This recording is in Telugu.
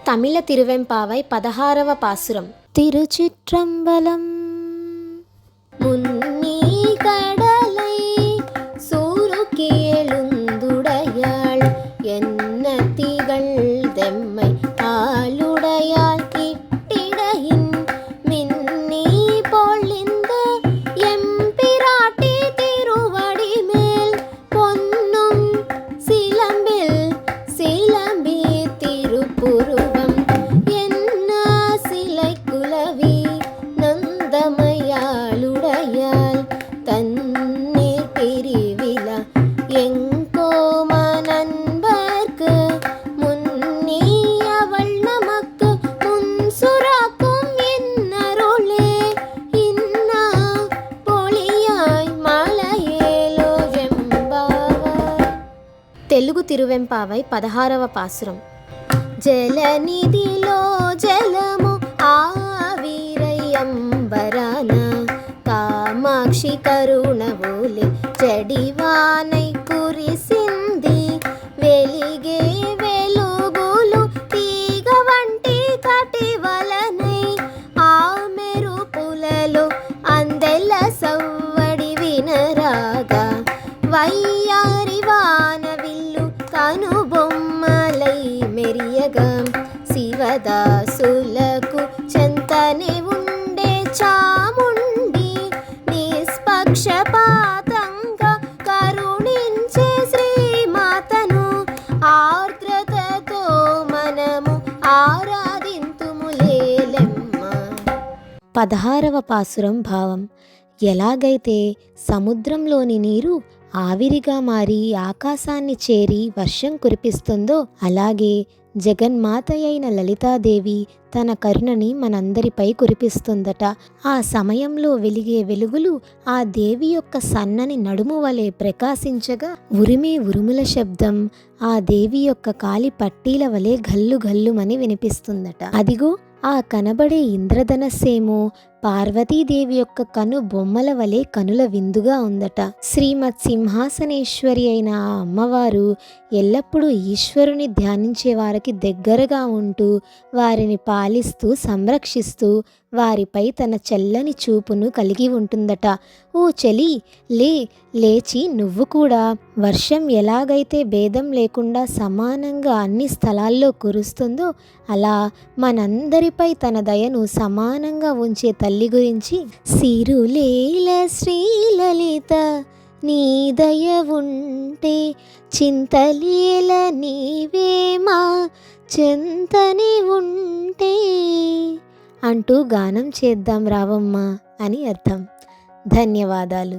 தமிழ திருவெம்பாவை 16వ பாசுரம். திருச்சிற்றம்பலம். முன்னீ கடலை சூருக்கு எழுந்துடையாள் என்ன திகழ் தெம்மை ஆளுடையாள் கிட்டிடையின் மின்னி பொழிந்த எம்பிராட்டி திருவடி மேல் பொன்னும் சிலம்பில் சிலம்பி திருப்புருவம் என்ன சிலை குலவி நந்தமையாளுடையாள் தண்ணீர் பிரிவிழா எங்கோம நண்பர்க்கு முன்னி அவள் நமக்கு முன் சுராக்கும் என்னருளே இன்னா பொழியாய் మలయేలో వెంబావాయ్. తెలుగు తిరువెంపావై 16వ పాసురం. జలనిధిలో జలము ఆవిరయంబరాన కామాక్షి కరుణవోలే జడివానై కురిసింది వెలిగే వెలుగులు తీగ వంటి కటివలనై ఆ మెరుపులలో అందెల సవ్వడి వినరాగా వయ్యారి వానవిల్లు కనుబొమ్మలై మెరియగా శివదాసులకు చెంతనే ఉండే చాముండి నిష్పక్షపాతంగా కరుణించే శ్రీమాతను ఆర్ద్రతతో మనము ఆరాధింతుములేలెమ్మ. 16వ పాసురం భావం. ఎలాగైతే సముద్రంలోని నీరు ఆవిరిగా మారి ఆకాశాన్ని చేరి వర్షం కురిపిస్తుందో అలాగే జగన్మాత అయిన లలితాదేవి తన కరుణని మనందరిపై కురిపిస్తుందట. ఆ సమయంలో వెలిగే వెలుగులు ఆ దేవి యొక్క సన్నని నడుము వలె ప్రకాశించగా ఉరిమే ఉరుముల శబ్దం ఆ దేవి యొక్క కాలి పట్టీల వలె గల్లు గల్లుమని వినిపిస్తుందట. అదిగో ఆ కనబడే ఇంద్రధనస్సేమో పార్వతీదేవి యొక్క కను బొమ్మల వలె కనుల విందుగా ఉందట. శ్రీమత్ సింహాసనేశ్వరి అయిన ఆ అమ్మవారు ఎల్లప్పుడూ ఈశ్వరుని ధ్యానించే వారికి దగ్గరగా ఉంటూ వారిని పాలిస్తూ సంరక్షిస్తూ వారిపై తన చల్లని చూపును కలిగి ఉంటుందట. ఓ చలి, లేచి నువ్వు కూడా వర్షం ఎలాగైతే భేదం లేకుండా సమానంగా అన్ని స్థలాల్లో కురుస్తుందో అలా మనందరిపై తన దయను సమానంగా ఉంచే తల్లి గురించి సిరులేల శ్రీలలిత నీ దయ ఉంటే చింతలేల నీవేమా చెంతని ఉంటే అంటూ గానం చేద్దాం రావమ్మా అని అర్థం. ధన్యవాదాలు.